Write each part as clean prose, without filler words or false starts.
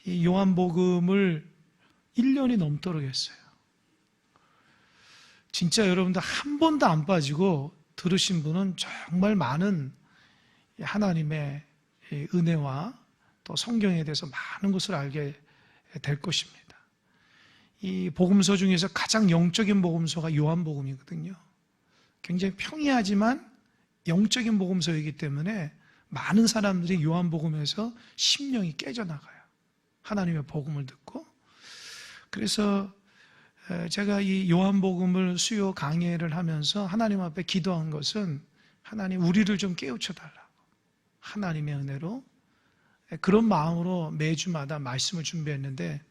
이 요한복음을 1년이 넘도록 했어요. 진짜 여러분들 한 번도 안 빠지고 들으신 분은 정말 많은 하나님의 은혜와 또 성경에 대해서 많은 것을 알게 될 것입니다. 이 복음서 중에서 가장 영적인 복음서가 요한복음이거든요. 굉장히 평이하지만 영적인 복음서이기 때문에 많은 사람들이 요한복음에서 심령이 깨져나가요. 하나님의 복음을 듣고. 그래서 제가 이 요한복음을 수요 강해를 하면서 하나님 앞에 기도한 것은 하나님 우리를 좀 깨우쳐달라고, 하나님의 은혜로 그런 마음으로 매주마다 말씀을 준비했는데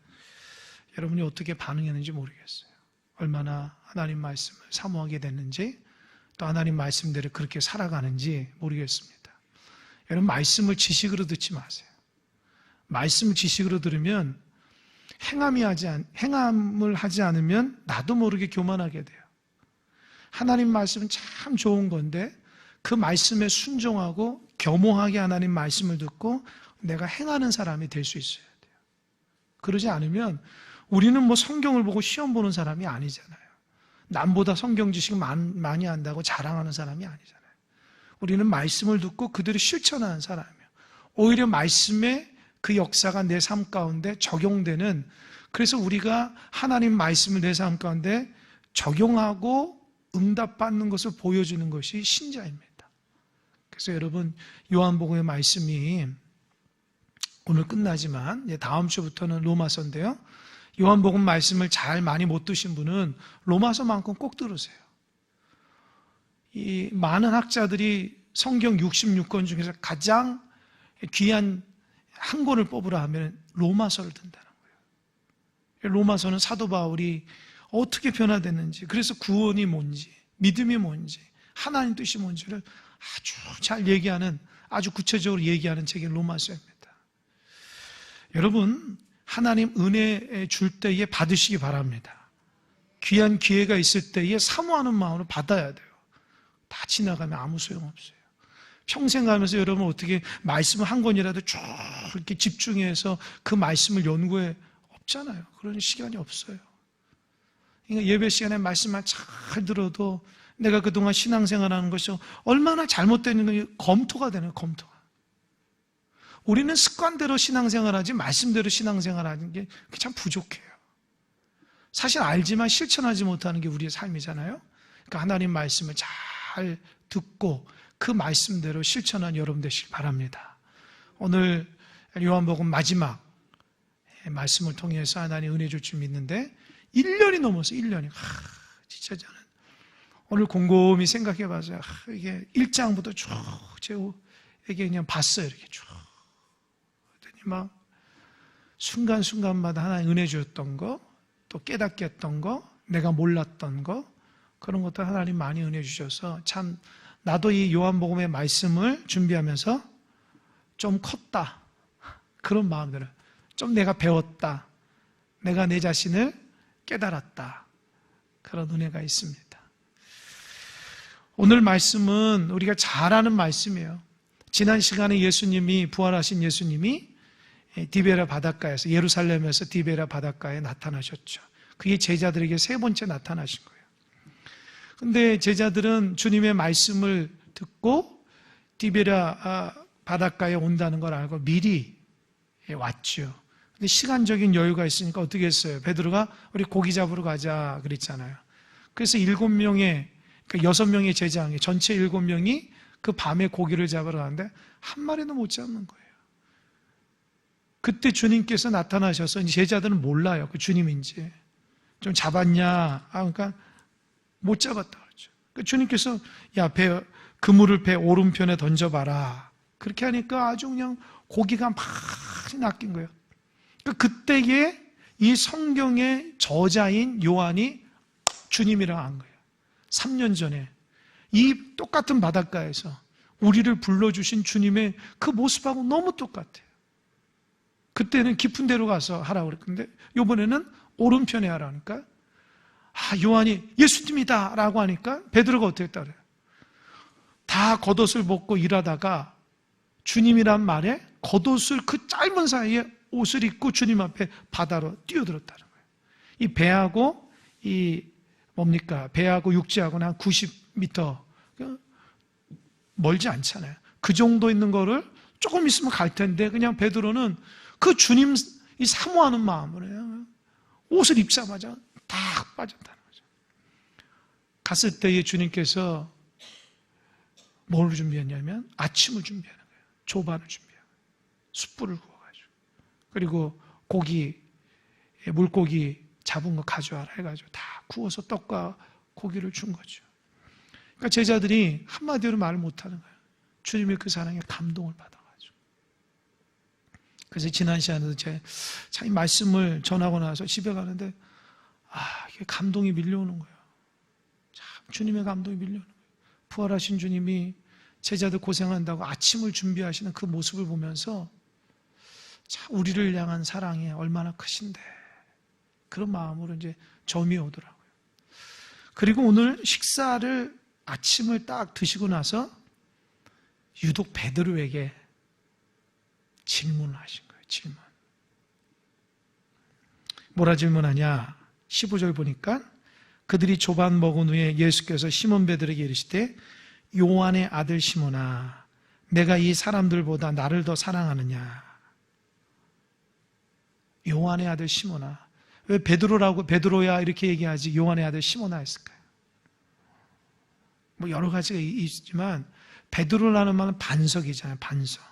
여러분이 어떻게 반응했는지 모르겠어요. 얼마나 하나님 말씀을 사모하게 됐는지 또 하나님 말씀대로 그렇게 살아가는지 모르겠습니다. 여러분 말씀을 지식으로 듣지 마세요. 말씀을 지식으로 들으면 행함을 하지 않으면 나도 모르게 교만하게 돼요. 하나님 말씀은 참 좋은 건데 그 말씀에 순종하고 겸허하게 하나님 말씀을 듣고 내가 행하는 사람이 될 수 있어야 돼요. 그러지 않으면 우리는 뭐 성경을 보고 시험 보는 사람이 아니잖아요. 남보다 성경 지식 많이 안다고 자랑하는 사람이 아니잖아요. 우리는 말씀을 듣고 그대로 실천하는 사람이에요. 오히려 말씀의 그 역사가 내 삶 가운데 적용되는, 그래서 우리가 하나님 말씀을 내 삶 가운데 적용하고 응답받는 것을 보여주는 것이 신자입니다. 그래서 여러분 요한복음의 말씀이 오늘 끝나지만 다음 주부터는 로마서인데요. 요한복음 말씀을 잘 많이 못 드신 분은 로마서만큼 꼭 들으세요. 이 많은 학자들이 성경 66권 중에서 가장 귀한 한 권을 뽑으라 하면 로마서를 든다는 거예요. 로마서는 사도 바울이 어떻게 변화됐는지, 그래서 구원이 뭔지, 믿음이 뭔지, 하나님 뜻이 뭔지를 아주 잘 얘기하는, 아주 구체적으로 얘기하는 책이 로마서입니다. 여러분 하나님 은혜 줄 때에 받으시기 바랍니다. 귀한 기회가 있을 때에 사모하는 마음으로 받아야 돼요. 다 지나가면 아무 소용없어요. 평생 가면서 여러분 어떻게 말씀을 한 권이라도 쭉 이렇게 집중해서 그 말씀을 연구해? 없잖아요. 그런 시간이 없어요. 그러니까 예배 시간에 말씀만 잘 들어도 내가 그동안 신앙생활하는 것이 얼마나 잘못되는 건 검토가 되는 거예요. 검토가. 우리는 습관대로 신앙생활하지 말씀대로 신앙생활하는 게 참 부족해요. 사실 알지만 실천하지 못하는 게 우리의 삶이잖아요. 그러니까 하나님 말씀을 잘 듣고 그 말씀대로 실천한 여러분 되시기 바랍니다. 오늘 요한복음 마지막 말씀을 통해서 하나님 은혜 줄 줄 믿는데 1년이 넘어서 1년이 진짜 저는 오늘 곰곰이 생각해 봐서 이게 1장부터 쭉 제가 그냥 봤어요. 이렇게 쭉 그랬더니 막 순간순간마다 하나님 은혜 주었던 거, 또 깨닫게 했던 거, 내가 몰랐던 거, 그런 것들 하나님 많이 은혜 주셔서 참 나도 이 요한복음의 말씀을 준비하면서 좀 컸다, 그런 마음 들어요. 좀 내가 배웠다, 내가 내 자신을 깨달았다, 그런 은혜가 있습니다. 오늘 말씀은 우리가 잘 아는 말씀이에요. 지난 시간에 예수님이, 부활하신 예수님이 디베라 바닷가에서, 예루살렘에서 디베라 바닷가에 나타나셨죠. 그게 제자들에게 세 번째 나타나신 거예요. 근데 제자들은 주님의 말씀을 듣고 디베라 바닷가에 온다는 걸 알고 미리 왔죠. 근데 시간적인 여유가 있으니까 어떻게 했어요? 베드로가 우리 고기 잡으러 가자 그랬잖아요. 그래서 7명의, 그러니까 6명의 제자항에 전체 7명이 그 밤에 고기를 잡으러 가는데 한 마리도 못 잡는 거예요. 그때 주님께서 나타나셔서 이제 제자들은 몰라요. 그 주님인지. 좀 잡았냐? 그러니까 못 잡았다 그러죠. 그러니까 주님께서 야, 그물을 배 오른편에 던져봐라. 그렇게 하니까 아주 그냥 고기가 많이 낚인 거예요. 그러니까 그때에 이 성경의 저자인 요한이 주님이라고 한 거예요. 3년 전에 이 똑같은 바닷가에서 우리를 불러주신 주님의 그 모습하고 너무 똑같아요. 그때는 깊은 데로 가서 하라고 그랬는데 이번에는 오른편에 하라니까 요한이 예수님이다 라고 하니까 베드로가 어떻게 했다 그래요? 다 겉옷을 벗고 일하다가 주님이란 말에 겉옷을 그 짧은 사이에 옷을 입고 주님 앞에 바다로 뛰어들었다는 거예요. 이 배하고 배하고 육지하고는 한 90m 멀지 않잖아요. 그 정도 있는 거를 조금 있으면 갈 텐데 그냥 베드로는 그 주님 이 사모하는 마음으로 해요. 옷을 입자마자 딱 빠졌다는 거죠. 갔을 때에 주님께서 뭘 준비했냐면 아침을 준비하는 거예요. 조반을 준비하고 숯불을 구워가지고 그리고 물고기 잡은 거 가져와라 해가지고 다 구워서 떡과 고기를 준 거죠. 그러니까 제자들이 한마디로 말을 못하는 거예요. 주님의 그 사랑에 감동을 받아가지고. 그래서 지난 시간에도 제가 이 말씀을 전하고 나서 집에 가는데 이게 감동이 밀려오는 거예요. 참 주님의 감동이 밀려오는 거예요. 부활하신 주님이 제자들 고생한다고 아침을 준비하시는 그 모습을 보면서 참 우리를 향한 사랑이 얼마나 크신데 그런 마음으로 이제 점이 오더라고요. 그리고 오늘 아침을 딱 드시고 나서 유독 베드로에게 질문을 하신 거예요. 질문. 뭐라 질문하냐? 15절 보니까 그들이 조반 먹은 후에 예수께서 시몬 베드로에게 이르시되 요한의 아들 시몬아 내가 이 사람들보다 나를 더 사랑하느냐? 요한의 아들 시몬아. 왜 베드로야 이렇게 얘기하지 요한의 아들 시몬아 했을까요? 뭐 여러 가지가 있지만 베드로라는 말은 반석이잖아요. 반석.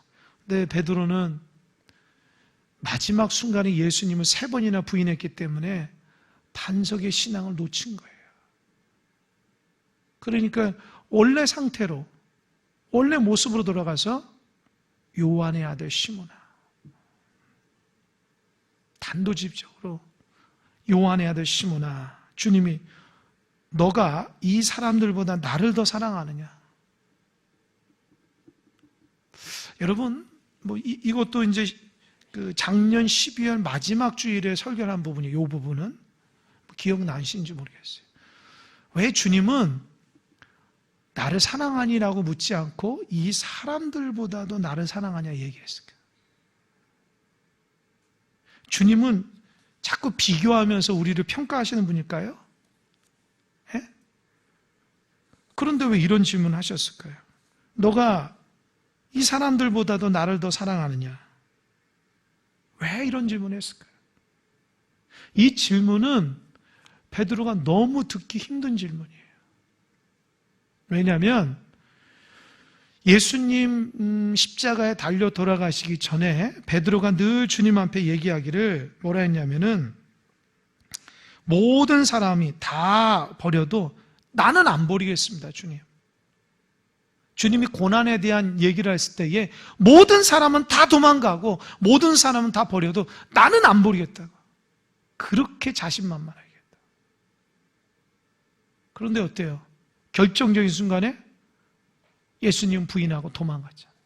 근데 베드로는 마지막 순간에 예수님을 3번이나 부인했기 때문에 반석의 신앙을 놓친 거예요. 그러니까 원래 상태로 원래 모습으로 돌아가서 요한의 아들 시몬아 단도직입적으로 요한의 아들 시몬아 주님이 너가 이 사람들보다 나를 더 사랑하느냐? 여러분 이것도 이제 그 작년 12월 마지막 주일에 설교한 부분이에요. 이 부분은 기억나시는지 모르겠어요. 왜 주님은 나를 사랑하니라고 묻지 않고 이 사람들보다도 나를 사랑하냐 얘기했을까요? 주님은 자꾸 비교하면서 우리를 평가하시는 분일까요? 예? 그런데 왜 이런 질문을 하셨을까요? 너가 이 사람들보다도 나를 더 사랑하느냐? 왜 이런 질문을 했을까요? 이 질문은 베드로가 너무 듣기 힘든 질문이에요. 왜냐하면 예수님 십자가에 달려 돌아가시기 전에 베드로가 늘 주님 앞에 얘기하기를 뭐라 했냐면은 모든 사람이 다 버려도 나는 안 버리겠습니다, 주님. 주님이 고난에 대한 얘기를 했을 때에 모든 사람은 다 도망가고 모든 사람은 다 버려도 나는 안 버리겠다고. 그렇게 자신만만하겠다. 그런데 어때요? 결정적인 순간에 예수님 부인하고 도망갔잖아요.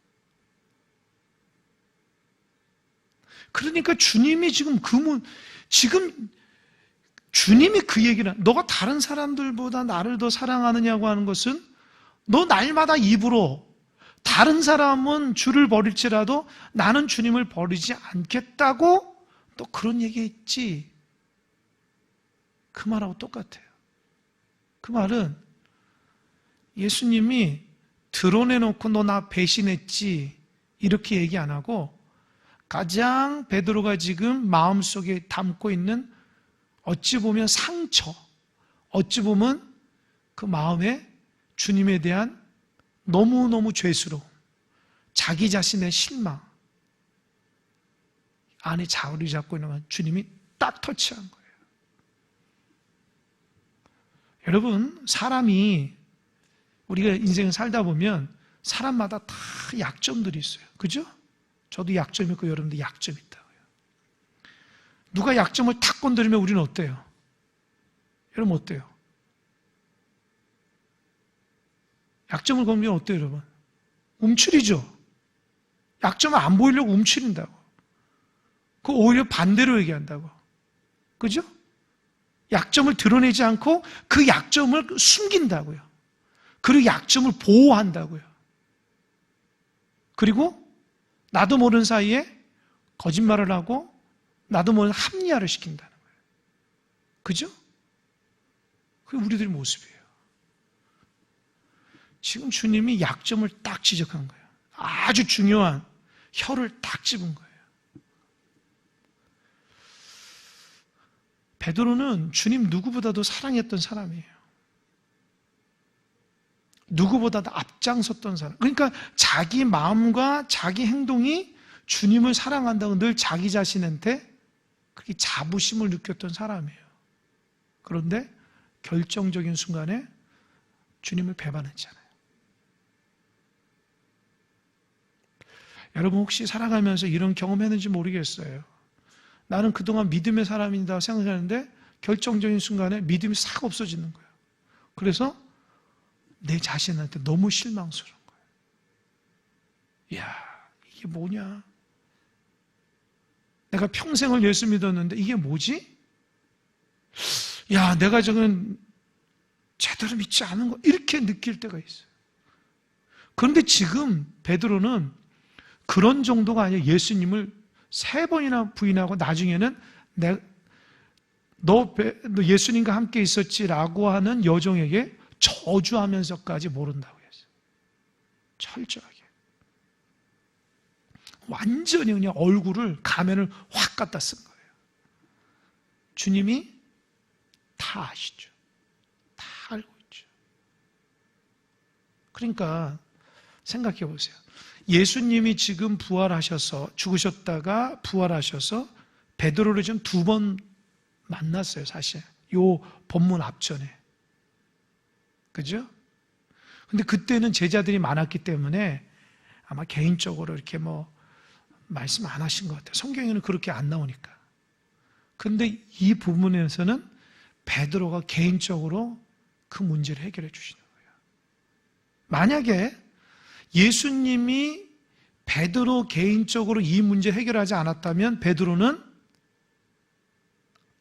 그러니까 주님이 지금 주님이 그 얘기를 너가 다른 사람들보다 나를 더 사랑하느냐고 하는 것은 너 날마다 입으로 다른 사람은 주를 버릴지라도 나는 주님을 버리지 않겠다고 또 그런 얘기했지. 그 말하고 똑같아요. 그 말은 예수님이 드러내놓고 너 나 배신했지 이렇게 얘기 안 하고 가장 베드로가 지금 마음속에 담고 있는 어찌 보면 상처, 어찌 보면 그 마음에 주님에 대한 너무너무 죄스러움, 자기 자신의 실망 안에 자리 잡고 있는 건 주님이 딱 터치한 거예요. 여러분, 사람이 우리가 인생을 살다 보면 사람마다 다 약점들이 있어요. 그죠? 저도 약점이 있고 여러분도 약점이 있다고요. 누가 약점을 탁 건드리면 우리는 어때요? 여러분 어때요? 약점을 건드리면 어때요, 여러분? 움츠리죠? 약점을 안 보이려고 움츠린다고. 그 오히려 반대로 얘기한다고. 그죠? 약점을 드러내지 않고 그 약점을 숨긴다고요. 그리고 약점을 보호한다고요. 그리고 나도 모르는 사이에 거짓말을 하고 나도 모르는 합리화를 시킨다는 거예요. 그죠? 그게 우리들의 모습이에요. 지금 주님이 약점을 딱 지적한 거예요. 아주 중요한 혀를 딱 집은 거예요. 베드로는 주님 누구보다도 사랑했던 사람이에요. 누구보다도 앞장섰던 사람. 그러니까 자기 마음과 자기 행동이 주님을 사랑한다고 늘 자기 자신한테 그렇게 자부심을 느꼈던 사람이에요. 그런데 결정적인 순간에 주님을 배반했잖아요. 여러분 혹시 살아가면서 이런 경험했는지 모르겠어요. 나는 그동안 믿음의 사람이다 생각하는데 결정적인 순간에 믿음이 싹 없어지는 거예요. 그래서 내 자신한테 너무 실망스러운 거예요. 이야, 이게 뭐냐? 내가 평생을 예수 믿었는데 이게 뭐지? 야, 내가 저건 제대로 믿지 않은 거 이렇게 느낄 때가 있어요. 그런데 지금 베드로는 그런 정도가 아니라 예수님을 3번이나 부인하고 나중에는 너 예수님과 함께 있었지라고 하는 여종에게 저주하면서까지 모른다고 했어요. 철저하게. 완전히 그냥 얼굴을 가면을 확 갖다 쓴 거예요. 주님이 다 아시죠. 다 알고 있죠. 그러니까 생각해 보세요. 예수님이 지금 부활하셔서 죽으셨다가 부활하셔서 베드로를 지금 2번 만났어요, 사실. 요 본문 앞전에. 그죠? 근데 그때는 제자들이 많았기 때문에 아마 개인적으로 이렇게 말씀 안 하신 것 같아요. 성경에는 그렇게 안 나오니까. 근데 이 부분에서는 베드로가 개인적으로 그 문제를 해결해 주시는 거예요. 만약에 예수님이 베드로 개인적으로 이 문제 해결하지 않았다면 베드로는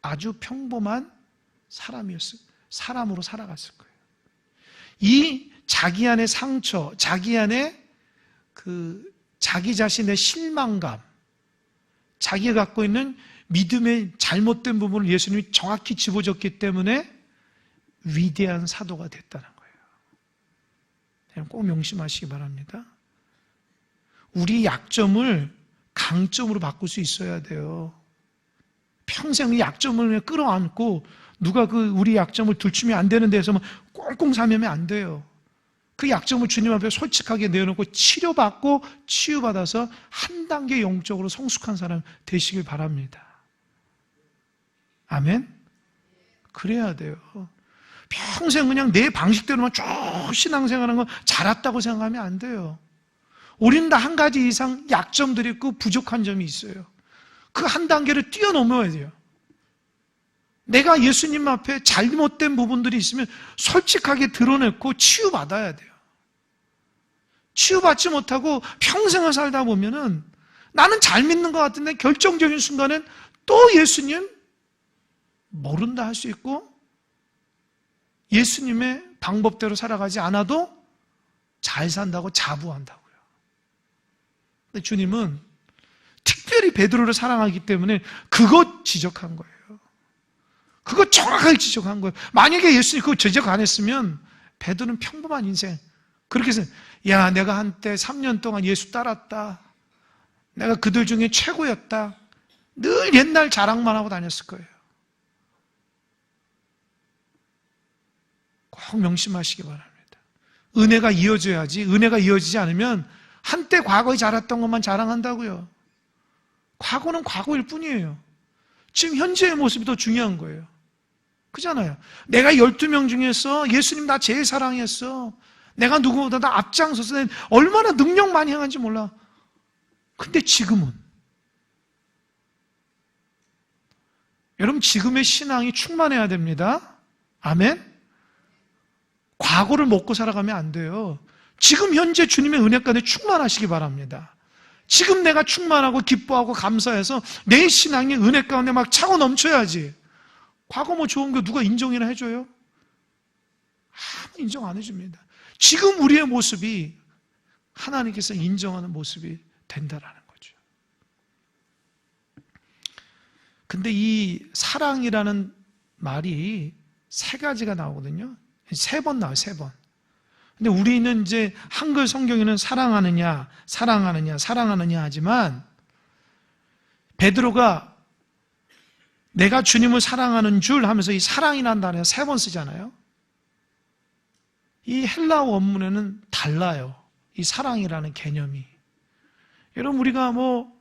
아주 평범한 사람으로 살아갔을 거예요. 이 자기 안의 상처, 자기 안의 자기 자신의 실망감, 자기가 갖고 있는 믿음의 잘못된 부분을 예수님이 정확히 집어줬기 때문에 위대한 사도가 됐다는 거예요. 꼭 명심하시기 바랍니다. 우리 약점을 강점으로 바꿀 수 있어야 돼요. 평생 이 약점을 끌어안고 누가 우리 약점을 들추면 안 되는 데서 꽁꽁 사매면 안 돼요. 그 약점을 주님 앞에 솔직하게 내어놓고 치료받고 치유받아서 한 단계 영적으로 성숙한 사람 되시길 바랍니다. 아멘? 그래야 돼요. 평생 그냥 내 방식대로만 쭉 신앙생활하는 거 잘했다고 생각하면 안 돼요. 우리는 다 한 가지 이상 약점들이 있고 부족한 점이 있어요. 그 한 단계를 뛰어넘어야 돼요. 내가 예수님 앞에 잘못된 부분들이 있으면 솔직하게 드러내고 치유받아야 돼요. 치유받지 못하고 평생을 살다 보면은 나는 잘 믿는 것 같은데 결정적인 순간엔 또 예수님 모른다 할 수 있고 예수님의 방법대로 살아가지 않아도 잘 산다고 자부한다고요. 근데 주님은 특별히 베드로를 사랑하기 때문에 그것 지적한 거예요. 그거 정확하게 지적한 거예요. 만약에 예수님이 그거 지적 안 했으면 베드로는 평범한 인생 그렇게 해서 야 내가 한때 3년 동안 예수 따랐다. 내가 그들 중에 최고였다. 늘 옛날 자랑만 하고 다녔을 거예요. 꼭 명심하시기 바랍니다. 은혜가 이어져야지 은혜가 이어지지 않으면 한때 과거에 잘했던 것만 자랑한다고요. 과거는 과거일 뿐이에요. 지금 현재의 모습이 더 중요한 거예요. 그잖아요. 내가 12명 중에서 예수님 나 제일 사랑했어. 내가 누구보다 다 앞장서서 얼마나 능력 많이 행한지 몰라. 근데 지금은 여러분 지금의 신앙이 충만해야 됩니다. 아멘? 과거를 먹고 살아가면 안 돼요. 지금 현재 주님의 은혜 가운데 충만하시기 바랍니다. 지금 내가 충만하고 기뻐하고 감사해서 내 신앙이 은혜 가운데 막 차고 넘쳐야지. 과거 좋은 거 누가 인정이나 해줘요? 아무 인정 안 해줍니다. 지금 우리의 모습이 하나님께서 인정하는 모습이 된다라는 거예요. 근데 이 사랑이라는 말이 세 가지가 나오거든요. 세 번 나와요, 세 번. 근데 우리는 이제 한글 성경에는 사랑하느냐, 사랑하느냐, 사랑하느냐 하지만 베드로가 내가 주님을 사랑하는 줄 하면서 이 사랑이라는 단어 세 번 쓰잖아요. 이 헬라어 원문에는 달라요. 이 사랑이라는 개념이. 여러분, 우리가 뭐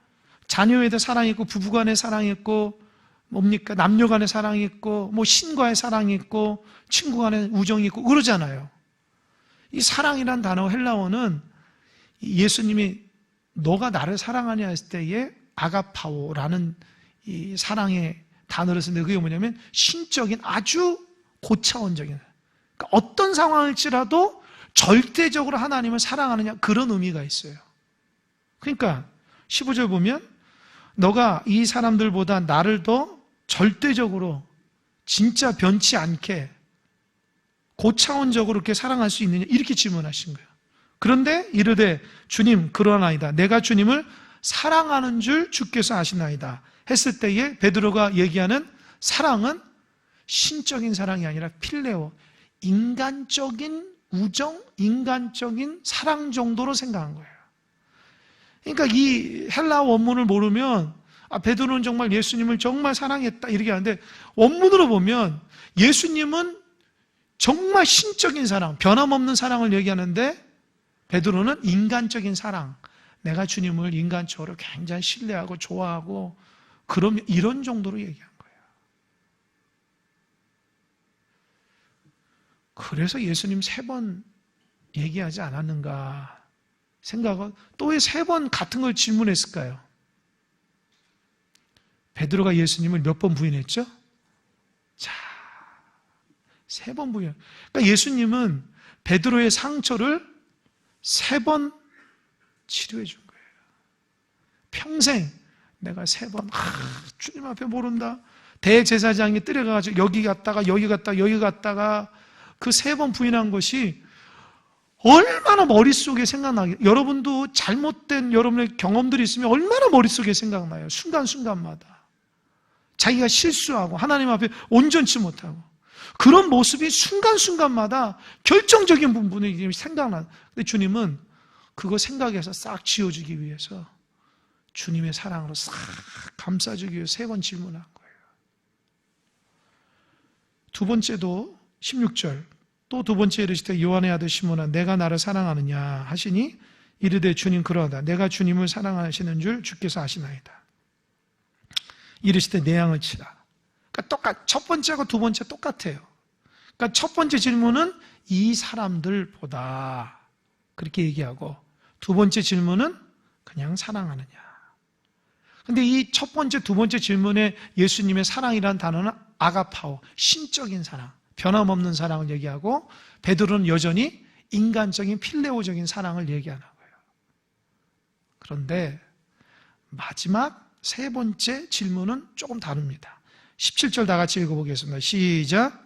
자녀에 대해 사랑이 있고, 부부간의 사랑이 있고, 뭡니까? 남녀간의 사랑이 있고, 뭐 신과의 사랑이 있고, 친구간의 우정이 있고, 그러잖아요. 이 사랑이란 단어 헬라어는 예수님이 너가 나를 사랑하냐 했을 때에 아가파오라는 이 사랑의 단어를 쓰는데 그게 뭐냐면 신적인 아주 고차원적인, 그러니까 어떤 상황일지라도 절대적으로 하나님을 사랑하느냐 그런 의미가 있어요. 그러니까 15절 보면 너가 이 사람들보다 나를 더 절대적으로 진짜 변치 않게 고차원적으로 이렇게 사랑할 수 있느냐 이렇게 질문하신 거예요. 그런데 이르되 주님 그러나이다. 내가 주님을 사랑하는 줄 주께서 아시나이다 했을 때에 베드로가 얘기하는 사랑은 신적인 사랑이 아니라 필레오, 인간적인 우정, 인간적인 사랑 정도로 생각한 거예요. 그러니까 이 헬라어 원문을 모르면 베드로는 정말 예수님을 정말 사랑했다 이렇게 하는데 원문으로 보면 예수님은 정말 신적인 사랑, 변함없는 사랑을 얘기하는데 베드로는 인간적인 사랑, 내가 주님을 인간적으로 굉장히 신뢰하고 좋아하고 그럼 이런 정도로 얘기한 거예요. 그래서 예수님 세 번 얘기하지 않았는가 생각은 또 왜 세 번 같은 걸 질문했을까요? 베드로가 예수님을 몇 번 부인했죠? 자, 세 번 부인. 그러니까 예수님은 베드로의 상처를 세 번 치료해 준 거예요. 평생 내가 세 번 주님 앞에 모른다. 대제사장이 끌어가가지고 여기 갔다가 여기 갔다가 여기 갔다가 그 세 번 부인한 것이 얼마나 머릿속에 생각나게, 여러분도 잘못된 여러분의 경험들이 있으면 얼마나 머릿속에 생각나요. 순간순간마다 자기가 실수하고 하나님 앞에 온전치 못하고 그런 모습이 순간순간마다 결정적인 부분이 생각나요. 근데 주님은 그거 생각해서 싹 지워주기 위해서 주님의 사랑으로 싹 감싸주기 위해서 세 번 질문한 거예요. 두 번째도 16절 또 두 번째 이르시되 요한의 아들 시몬아 내가 나를 사랑하느냐 하시니 이르되 주님 그러하다. 내가 주님을 사랑하시는 줄 주께서 아시나이다. 이르시되 내 양을 치라. 그러니까 첫 번째하고 두 번째 똑같아요. 그러니까 첫 번째 질문은 이 사람들보다 그렇게 얘기하고 두 번째 질문은 그냥 사랑하느냐. 근데 이 첫 번째, 두 번째 질문에 예수님의 사랑이라는 단어는 아가파오, 신적인 사랑, 변함없는 사랑을 얘기하고 베드로는 여전히 인간적인 필레오적인 사랑을 얘기하는 거예요. 그런데 마지막 세 번째 질문은 조금 다릅니다. 17절 다 같이 읽어보겠습니다. 시작.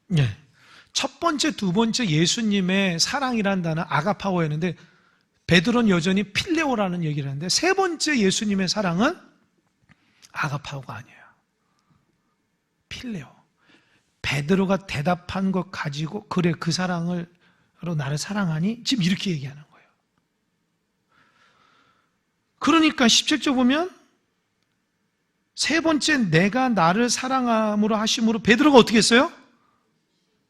네. 첫 번째, 두 번째 예수님의 사랑이라는 단어 아가파오였는데 베드로는 여전히 필레오라는 얘기를 하는데 세 번째 예수님의 사랑은 아가파오가 아니에요. 필레오. 베드로가 대답한 것 가지고 그래 그 사랑으로 나를 사랑하니? 지금 이렇게 얘기하는 거예요. 그러니까 17절 보면 세 번째 내가 나를 사랑함으로 하심으로 베드로가 어떻게 했어요?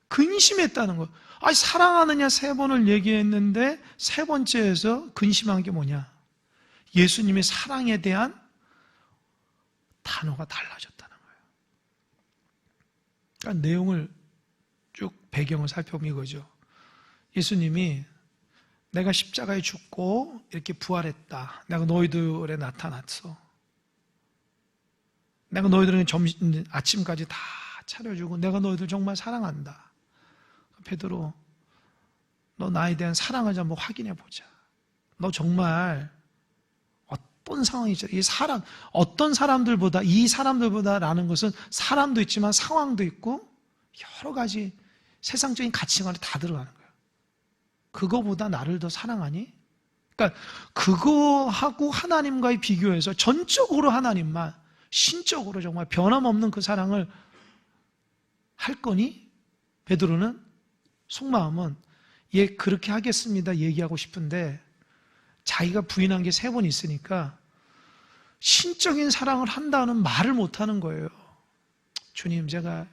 근심했다는 거예요. 아니 사랑하느냐 세 번을 얘기했는데 세 번째에서 근심한 게 뭐냐? 예수님의 사랑에 대한 단어가 달라졌다는 거예요. 그러니까 내용을 쭉 배경을 살펴보면 이거죠. 예수님이 내가 십자가에 죽고 이렇게 부활했다. 내가 너희들에 나타났어. 내가 너희들에게 아침까지 다 차려주고 내가 너희들 정말 사랑한다. 베드로, 너 나에 대한 사랑을 한번 확인해 보자. 너 정말 어떤 상황이죠? 이 사람, 어떤 사람들보다, 이 사람들보다라는 것은 사람도 있지만 상황도 있고 여러 가지 세상적인 가치관이 다 들어가는 거예요. 그거보다 나를 더 사랑하니? 그러니까 그거하고 하나님과의 비교해서 전적으로 하나님만, 신적으로 정말 변함없는 그 사랑을 할 거니? 베드로는 속마음은 예, 그렇게 하겠습니다 얘기하고 싶은데 자기가 부인한 게 3번 있으니까 신적인 사랑을 한다는 말을 못하는 거예요. 주님, 제가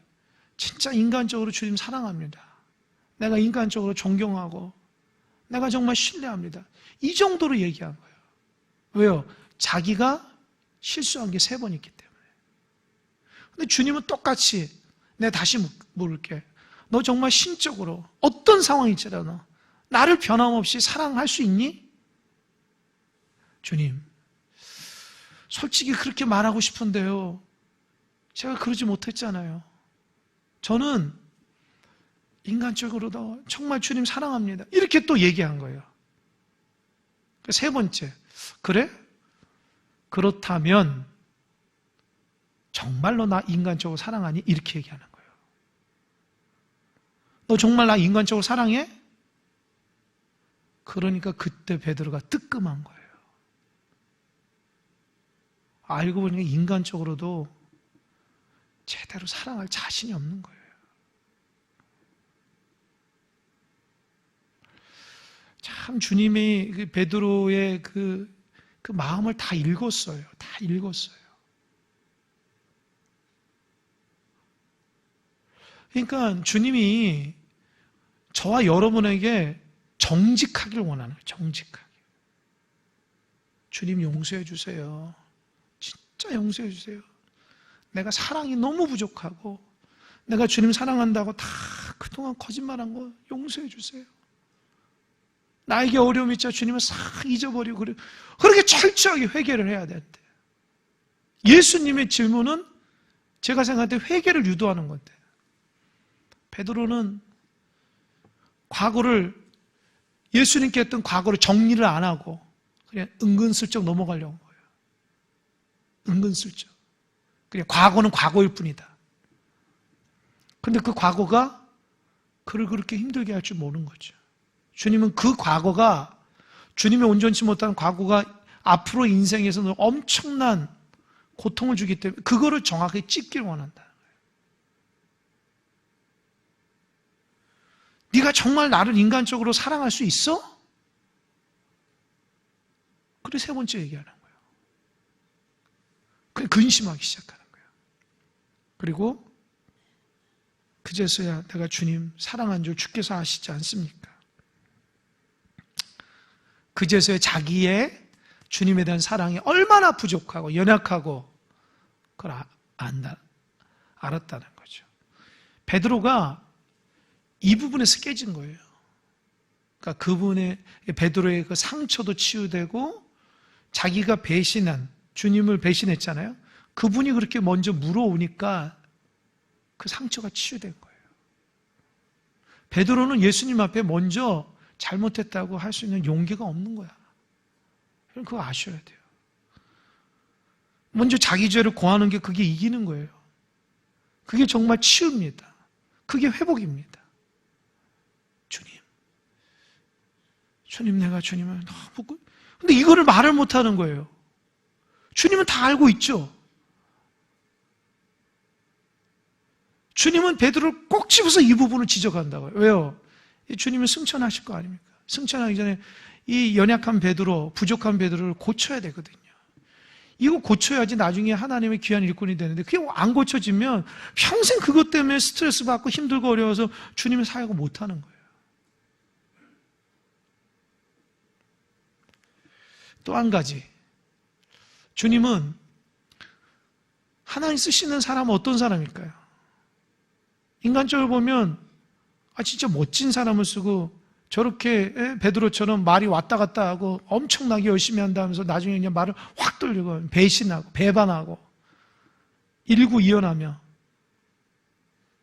진짜 인간적으로 주님 사랑합니다. 내가 인간적으로 존경하고 내가 정말 신뢰합니다. 이 정도로 얘기한 거예요. 왜요? 자기가 실수한 게 3번 있기 때문에. 근데 주님은 똑같이 내가 다시 물을게. 너 정말 신적으로 어떤 상황일지라도 나를 변함없이 사랑할 수 있니? 주님, 솔직히 그렇게 말하고 싶은데요. 제가 그러지 못했잖아요. 저는 인간적으로도 정말 주님 사랑합니다. 이렇게 또 얘기한 거예요. 3번째, 그래? 그렇다면 정말로 나 인간적으로 사랑하니? 이렇게 얘기하는 거예요. 너 정말 나 인간적으로 사랑해? 그러니까 그때 베드로가 뜨끔한 거예요. 알고 보니까 인간적으로도 제대로 사랑할 자신이 없는 거예요. 참 주님이 베드로의 그 마음을 다 읽었어요. 다 읽었어요. 그러니까 주님이 저와 여러분에게 정직하길 원하는 거예요. 정직하게. 주님 용서해 주세요. 진짜 용서해 주세요. 내가 사랑이 너무 부족하고 내가 주님 사랑한다고 다 그동안 거짓말한 거 용서해 주세요. 나에게 어려움이 있자 주님을 싹 잊어버리고 그렇게 철저하게 회개를 해야 되는데 예수님의 질문은 제가 생각할 때 회개를 유도하는 건데 베드로는 과거를 예수님께 했던 과거를 정리를 안 하고 그냥 은근슬쩍 넘어가려고 한 거예요. 은근슬쩍. 그냥 과거는 과거일 뿐이다. 그런데 그 과거가 그를 그렇게 힘들게 할 줄 모르는 거죠. 주님은 그 과거가 주님이 온전치 못한 과거가 앞으로 인생에서는 엄청난 고통을 주기 때문에 그거를 정확하게 찝기를 원한다는 거예요. 네가 정말 나를 인간적으로 사랑할 수 있어? 그래 3번째 얘기하는 거예요. 그래 근심하기 시작하는 거예요. 그리고 그제서야 내가 주님 사랑한 줄 주께서 아시지 않습니까? 그제서야 자기의 주님에 대한 사랑이 얼마나 부족하고 연약하고 그걸 알았다는 거죠. 베드로가 이 부분에서 깨진 거예요. 그러니까 그분의 베드로의 그 상처도 치유되고 자기가 배신한 주님을 배신했잖아요. 그분이 그렇게 먼저 물어오니까 그 상처가 치유된 거예요. 베드로는 예수님 앞에 먼저 잘못했다고 할 수 있는 용기가 없는 거야. 그거 아셔야 돼요. 먼저 자기 죄를 고하는 게 그게 이기는 거예요. 그게 정말 치유입니다. 그게 회복입니다. 주님 내가 주님을 너무 근데 이거를 말을 못하는 거예요. 주님은 다 알고 있죠. 주님은 베드로를 꼭 집어서 이 부분을 지적한다고요. 왜요? 주님은 승천하실 거 아닙니까? 승천하기 전에 이 연약한 베드로, 부족한 베드로를 고쳐야 되거든요. 이거 고쳐야지 나중에 하나님의 귀한 일꾼이 되는데 그게 안 고쳐지면 평생 그것 때문에 스트레스 받고 힘들고 어려워서 주님의 사역을 못하는 거예요. 또 한 가지, 주님은 하나님 쓰시는 사람은 어떤 사람일까요? 인간적으로 보면 진짜 멋진 사람을 쓰고 저렇게 베드로처럼 말이 왔다 갔다 하고 엄청나게 열심히 한다면서 나중에 그냥 말을 확 돌리고 배신하고 배반하고 일구이연하며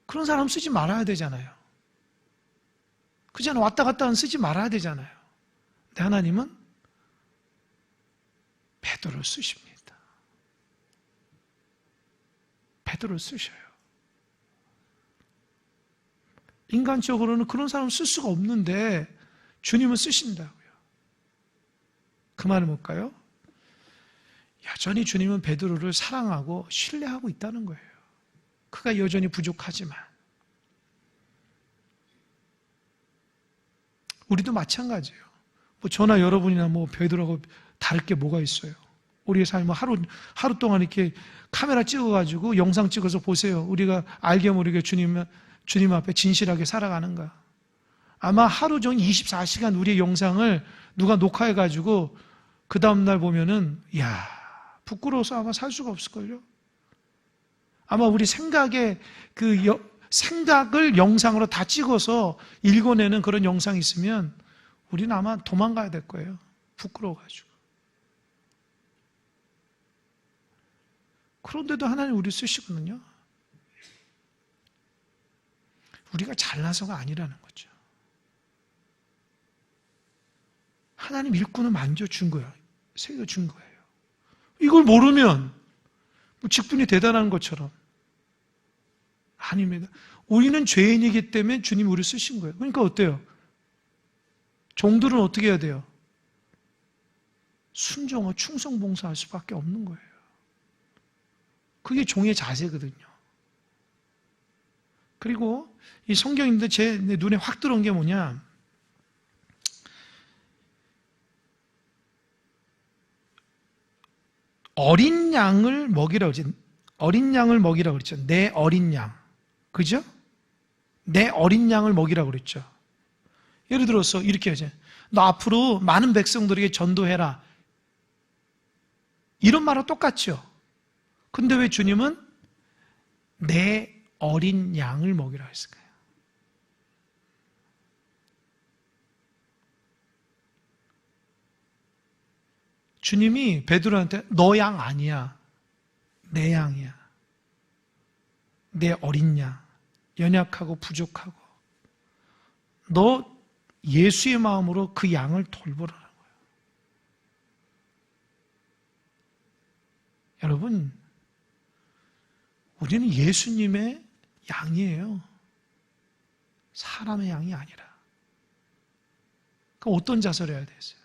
그런 사람 쓰지 말아야 되잖아요. 그잖아 왔다 갔다 하는 쓰지 말아야 되잖아요. 근데 하나님은 베드로를 쓰십니다. 베드로를 쓰셔요. 인간적으로는 그런 사람을 쓸 수가 없는데 주님은 쓰신다고요. 그 말은 뭘까요? 여전히 주님은 베드로를 사랑하고 신뢰하고 있다는 거예요. 그가 여전히 부족하지만. 우리도 마찬가지예요. 뭐 저나 여러분이나 뭐 베드로하고 다를 게 뭐가 있어요? 우리의 삶은 하루 동안 이렇게 카메라 찍어가지고 영상 찍어서 보세요. 우리가 알게 모르게 주님 앞에 진실하게 살아가는가? 아마 하루 종일 24시간 우리의 영상을 누가 녹화해가지고 그 다음날 보면은, 이야, 부끄러워서 아마 살 수가 없을걸요? 아마 우리 생각을 영상으로 다 찍어서 읽어내는 그런 영상이 있으면 우리는 아마 도망가야 될 거예요. 부끄러워가지고. 그런데도 하나님 우리 쓰시거든요. 우리가 잘나서가 아니라는 거죠. 하나님 일꾼을 만져준 거예요. 새겨준 거예요. 이걸 모르면 직분이 대단한 것처럼. 아닙니다. 우리는 죄인이기 때문에 주님이 우리를 쓰신 거예요. 그러니까 어때요? 종들은 어떻게 해야 돼요? 순종하고 충성봉사할 수밖에 없는 거예요. 그게 종의 자세거든요. 그리고 이 성경인데 제 눈에 확 들어온 게 뭐냐? 어린 양을 먹이라고 그러죠. 어린 양을 먹이라고 그랬죠. 내 어린 양. 그죠? 내 어린 양을 먹이라고 그랬죠. 예를 들어서 이렇게 하죠. 너 앞으로 많은 백성들에게 전도해라. 이런 말하고 똑같죠. 근데 왜 주님은 내 어린 양을 먹이라고 했을까요? 주님이 베드로한테 너 양 아니야. 내 양이야. 내 어린 양. 연약하고 부족하고. 너 예수의 마음으로 그 양을 돌보라는 거예요. 여러분, 우리는 예수님의 양이에요. 사람의 양이 아니라. 그럼 어떤 자세를 해야 되겠어요?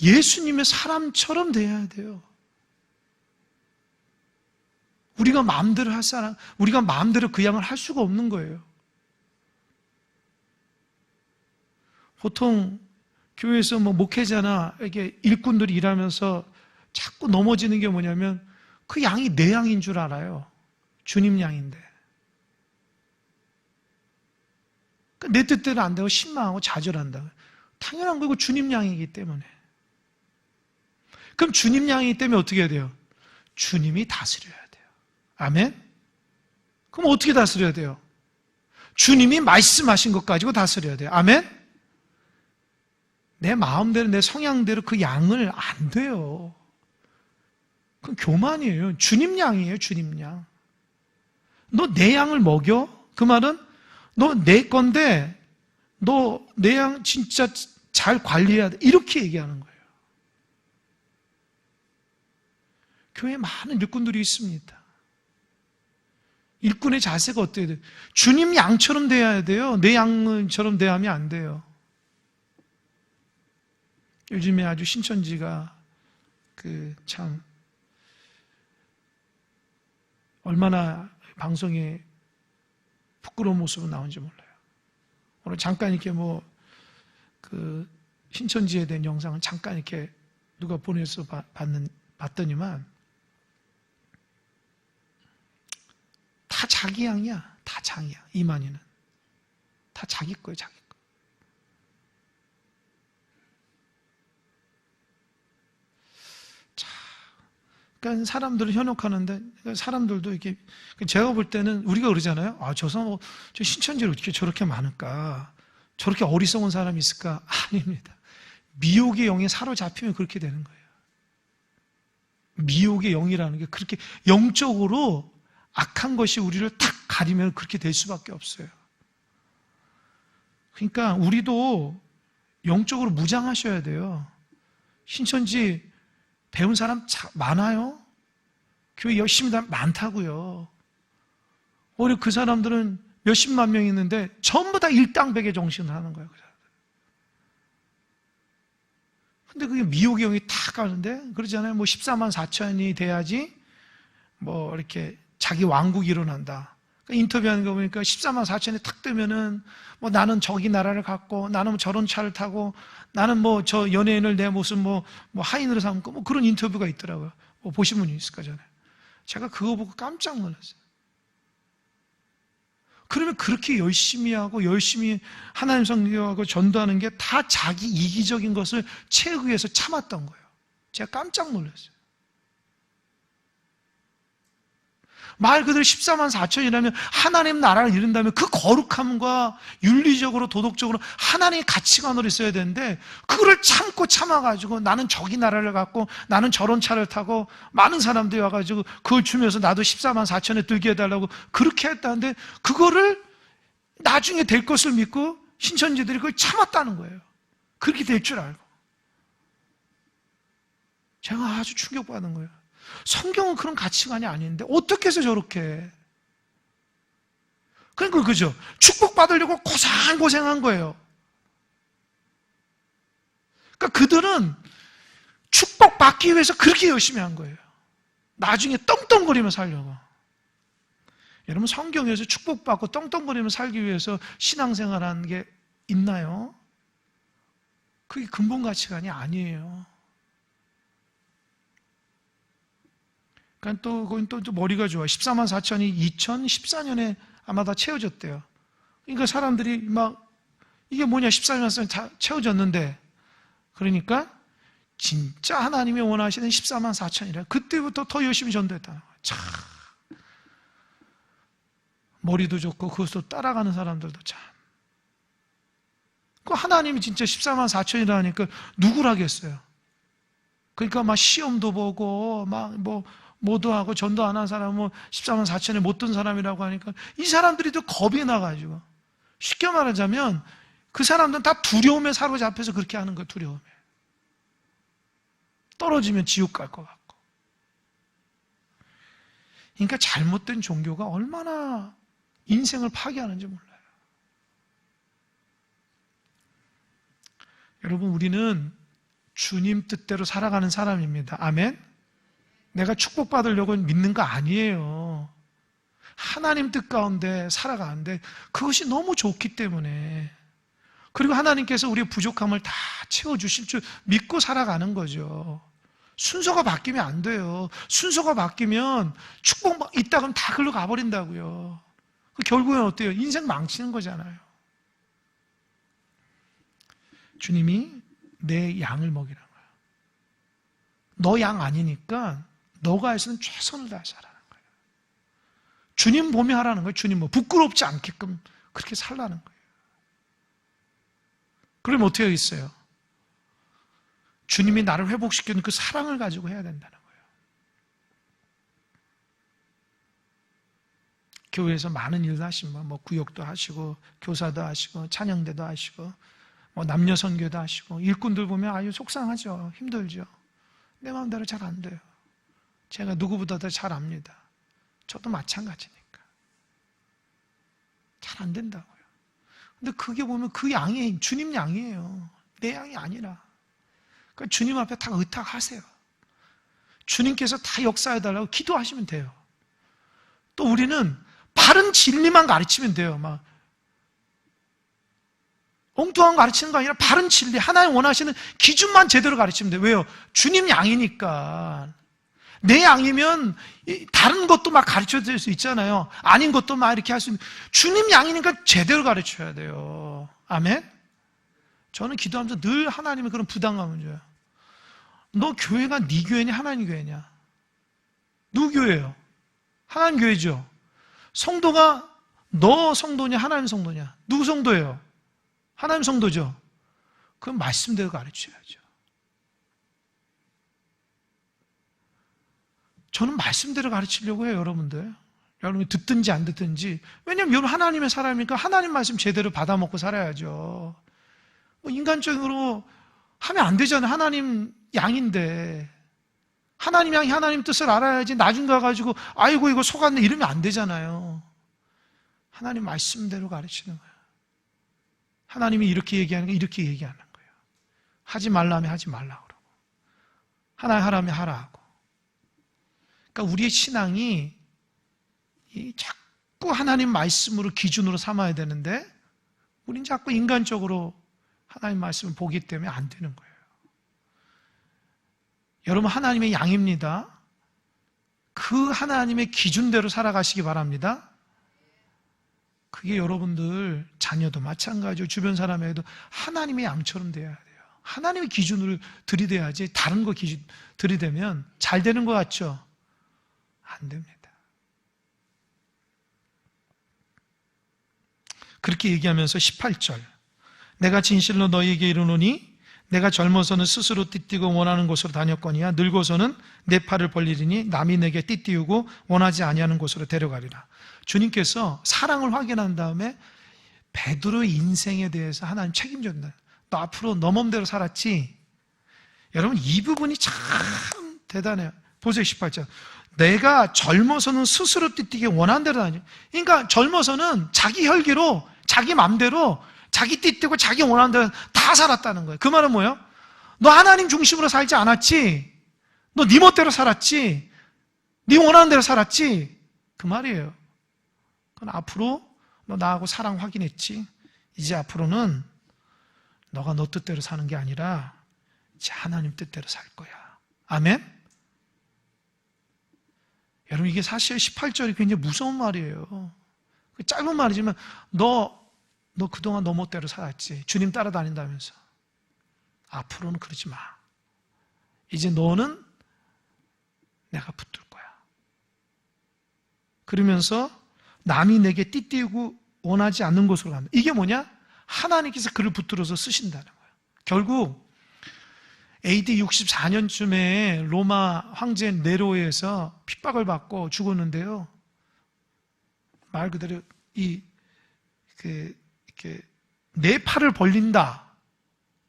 예수님의 사람처럼 돼야 돼요. 우리가 마음대로 할 사람, 우리가 마음대로 그 양을 할 수가 없는 거예요. 보통 교회에서 뭐 목회자나 이렇게 일꾼들이 일하면서 자꾸 넘어지는 게 뭐냐면 그 양이 내 양인 줄 알아요. 주님 양인데. 내 뜻대로 안 되고 실망하고 좌절한다. 당연한 거고 주님 양이기 때문에. 그럼 주님 양이기 때문에 어떻게 해야 돼요? 주님이 다스려야 돼요. 아멘? 그럼 어떻게 다스려야 돼요? 주님이 말씀하신 것 가지고 다스려야 돼요. 아멘? 내 마음대로 내 성향대로 그 양을 안 돼요. 그건 교만이에요. 주님 양이에요. 주님 양. 너 내 양을 먹여? 그 말은 너 내 건데 너 내 양 진짜 잘 관리해야 돼. 이렇게 얘기하는 거예요. 교회에 많은 일꾼들이 있습니다. 일꾼의 자세가 어때야 돼요? 주님 양처럼 돼야 돼요. 내 양처럼 대하면 안 돼요. 요즘에 아주 신천지가 참 얼마나 방송에 부끄러운 모습으로 나오는지 몰라요. 오늘 잠깐 이렇게 신천지에 대한 영상을 잠깐 이렇게 누가 보내서 봤더니만 다 자기 양이야. 다 자기야. 이만희는. 다 자기 거예요. 자기 거. 자, 그러니까 사람들을 현혹하는데 사람들도 이렇게 제가 볼 때는 우리가 그러잖아요. 저 사람 저 신천지를 어떻게 저렇게 많을까? 저렇게 어리석은 사람이 있을까? 아닙니다. 미혹의 영에 사로잡히면 그렇게 되는 거예요. 미혹의 영이라는 게 그렇게 영적으로 악한 것이 우리를 탁 가리면 그렇게 될 수밖에 없어요. 그러니까 우리도 영적으로 무장하셔야 돼요. 신천지 배운 사람 많아요. 교회 열심히 다 많다고요. 오히려 그 사람들은 몇십만 명 있는데 전부 다 일당백의 정신을 하는 거예요. 근데 그게 미혹의 영이 탁 가는데 그러잖아요. 뭐 14만 4천이 돼야지 뭐 이렇게 자기 왕국이 일어난다. 그러니까 인터뷰하는 거 보니까 14만 4천이 탁 되면은 뭐 나는 저기 나라를 갖고 나는 뭐 저런 차를 타고 나는 뭐 저 연예인을 내 무슨 뭐 하인으로 삼고 뭐 그런 인터뷰가 있더라고요. 뭐 보신 분이 있을 거잖아요. 제가 그거 보고 깜짝 놀랐어요. 그러면 그렇게 열심히 하고 열심히 하나님 성경하고 전도하는 게 다 자기 이기적인 것을 채우기 위해서 참았던 거예요. 제가 깜짝 놀랐어요. 말 그대로 14만 4천이라면 하나님 나라를 이룬다면 그 거룩함과 윤리적으로 도덕적으로 하나님의 가치관으로 있어야 되는데 그거를 참고 참아가지고 나는 저기 나라를 갖고 나는 저런 차를 타고 많은 사람들이 와가지고 그걸 주면서 나도 14만 4천에 들게 해달라고 그렇게 했다는데 그거를 나중에 될 것을 믿고 신천지들이 그걸 참았다는 거예요. 그렇게 될 줄 알고. 제가 아주 충격받은 거예요. 성경은 그런 가치관이 아닌데 어떻게 해서 저렇게 그러니까 그죠? 축복받으려고 고생한 거예요. 그러니까 그들은 축복받기 위해서 그렇게 열심히 한 거예요. 나중에 떵떵거리며 살려고. 여러분 성경에서 축복받고 떵떵거리며 살기 위해서 신앙생활하는 게 있나요? 그게 근본 가치관이 아니에요. 그러니까 거긴 또 머리가 좋아. 14만 4천이 2014년에 아마 다 채워졌대요. 그러니까 사람들이 막 이게 뭐냐 14만 4천 다 채워졌는데 그러니까 진짜 하나님이 원하시는 14만 4천이라 그때부터 더 열심히 전도했다는 거예요. 참 머리도 좋고 그것도 따라가는 사람들도 참. 그 하나님이 진짜 14만 4천이라니까 누구라겠어요? 그러니까 막 시험도 보고 막 뭐도 하고 전도 안 한 사람은 뭐 14만 4천에 못 든 사람이라고 하니까 이 사람들이 또 겁이 나가지고 쉽게 말하자면 그 사람들은 다 두려움에 사로잡혀서 그렇게 하는 거예요. 두려움에 떨어지면 지옥 갈 것 같고. 그러니까 잘못된 종교가 얼마나 인생을 파괴하는지 몰라요. 여러분 우리는 주님 뜻대로 살아가는 사람입니다. 아멘? 내가 축복받으려고 믿는 거 아니에요. 하나님 뜻 가운데 살아가는데 그것이 너무 좋기 때문에 그리고 하나님께서 우리의 부족함을 다 채워주실 줄 믿고 살아가는 거죠. 순서가 바뀌면 안 돼요. 순서가 바뀌면 축복 있다 그러면 다 글로 가버린다고요. 결국엔 어때요? 인생 망치는 거잖아요. 주님이 내 양을 먹이라는 거예요. 너 양 아니니까 너가 할 수 있는 최선을 다해서 하라는 거예요. 주님 보며 하라는 거예요. 주님 뭐 부끄럽지 않게끔 그렇게 살라는 거예요. 그러면 어떻게 하겠어요? 주님이 나를 회복시키는 그 사랑을 가지고 해야 된다는 거예요. 교회에서 많은 일도 하시고 뭐 구역도 하시고 교사도 하시고 찬양대도 하시고 뭐 남녀 선교도 하시고 일꾼들 보면 아주 속상하죠. 힘들죠. 내 마음대로 잘 안 돼요. 제가 누구보다도 잘 압니다. 저도 마찬가지니까. 잘 안 된다고요. 근데 그게 보면 그 양이 주님 양이에요. 내 양이 아니라. 그러니까 주님 앞에 다 의탁하세요. 주님께서 다 역사해달라고 기도하시면 돼요. 또 우리는 바른 진리만 가르치면 돼요. 막 엉뚱한 거 가르치는 거 아니라 바른 진리, 하나님 원하시는 기준만 제대로 가르치면 돼요. 왜요? 주님 양이니까. 내 양이면 다른 것도 막 가르쳐 줄 수 있잖아요. 아닌 것도 막 이렇게 할 수 있는. 주님 양이니까 제대로 가르쳐야 돼요. 아멘? 저는 기도하면서 늘 하나님의 그런 부담감을 줘요. 너 교회가 네 교회냐 하나님 교회냐? 누구 교회예요? 하나님 교회죠. 성도가 너 성도냐 하나님 성도냐? 누구 성도예요? 하나님 성도죠. 그럼 말씀대로 가르쳐야죠. 저는 말씀대로 가르치려고 해요, 여러분들. 여러분이 듣든지 안 듣든지. 왜냐면 여러분 하나님의 사람이니까 하나님 말씀 제대로 받아먹고 살아야죠. 인간적으로 하면 안 되잖아요. 하나님 양인데. 하나님 양이 하나님 뜻을 알아야지 나중 가가지고 아이고 이거 속았네 이러면 안 되잖아요. 하나님 말씀대로 가르치는 거예요. 하나님이 이렇게 얘기하는 거 이렇게 얘기하는 거예요. 하지 말라면 하지 말라 그러고 하나 하라면 하라 하고. 그러니까 우리의 신앙이 자꾸 하나님 말씀으로 기준으로 삼아야 되는데 우린 자꾸 인간적으로 하나님 말씀을 보기 때문에 안 되는 거예요. 여러분 하나님의 양입니다. 그 하나님의 기준대로 살아가시기 바랍니다. 그게 여러분들 자녀도 마찬가지고 주변 사람에게도 하나님의 양처럼 돼야 돼요. 하나님의 기준을 들이대야지 다른 거 기준 들이대면 잘 되는 것 같죠? 안 됩니다. 그렇게 얘기하면서 18절 내가 진실로 너희에게 이르노니 내가 젊어서는 스스로 띠띠고 원하는 곳으로 다녔거니와 늙어서는 내 팔을 벌리리니 남이 내게 띠띠우고 원하지 아니하는 곳으로 데려가리라. 주님께서 사랑을 확인한 다음에 베드로의 인생에 대해서 하나님 책임졌다. 너 앞으로 너 맘대로 살았지? 여러분 이 부분이 참 대단해요. 보세요 18절 내가 젊어서는 스스로 띠띠게 원하는 대로 다녀. 그러니까 젊어서는 자기 혈기로 자기 맘대로 자기 띠띠고 자기 원하는 대로 다 살았다는 거예요. 그 말은 뭐예요? 너 하나님 중심으로 살지 않았지? 너 네 멋대로 살았지? 네 원하는 대로 살았지? 그 말이에요. 그건 앞으로 너 나하고 사랑 확인했지? 이제 앞으로는 너가 너 뜻대로 사는 게 아니라 이제 하나님 뜻대로 살 거야. 아멘? 여러분 이게 사실 18절이 굉장히 무서운 말이에요. 짧은 말이지만 너 그동안 너 멋대로 살았지. 주님 따라다닌다면서. 앞으로는 그러지 마. 이제 너는 내가 붙들 거야. 그러면서 남이 내게 띠띠우고 원하지 않는 곳으로 간다. 이게 뭐냐? 하나님께서 그를 붙들어서 쓰신다는 거예요. 결국 AD 64년쯤에 로마 황제 네로에서 핍박을 받고 죽었는데요. 말 그대로 이렇게 내 팔을 벌린다.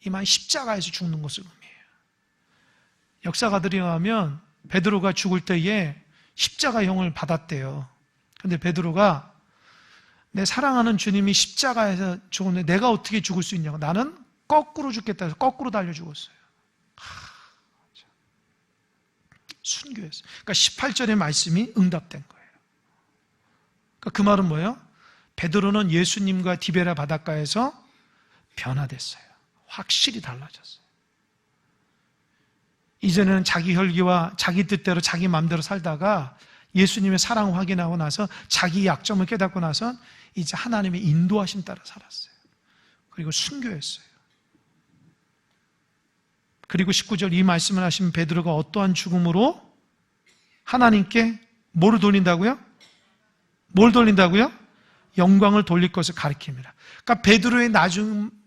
이 말 십자가에서 죽는 것을 의미해요. 역사가들이 의하면 베드로가 죽을 때에 십자가형을 받았대요. 그런데 베드로가 내 사랑하는 주님이 십자가에서 죽었는데 내가 어떻게 죽을 수 있냐고. 나는 거꾸로 죽겠다 해서 거꾸로 달려 죽었어요. 순교했어요. 그러니까 18절의 말씀이 응답된 거예요. 그러니까 그 말은 뭐예요? 베드로는 예수님과 디베라 바닷가에서 변화됐어요. 확실히 달라졌어요. 이전에는 자기 혈기와 자기 뜻대로 자기 마음대로 살다가 예수님의 사랑을 확인하고 나서 자기 약점을 깨닫고 나서 이제 하나님의 인도하심 따라 살았어요. 그리고 순교했어요. 그리고 19절 이 말씀을 하신 베드로가 어떠한 죽음으로 하나님께 뭐를 돌린다고요? 뭘 돌린다고요? 영광을 돌릴 것을 가리킵니다. 그러니까 베드로의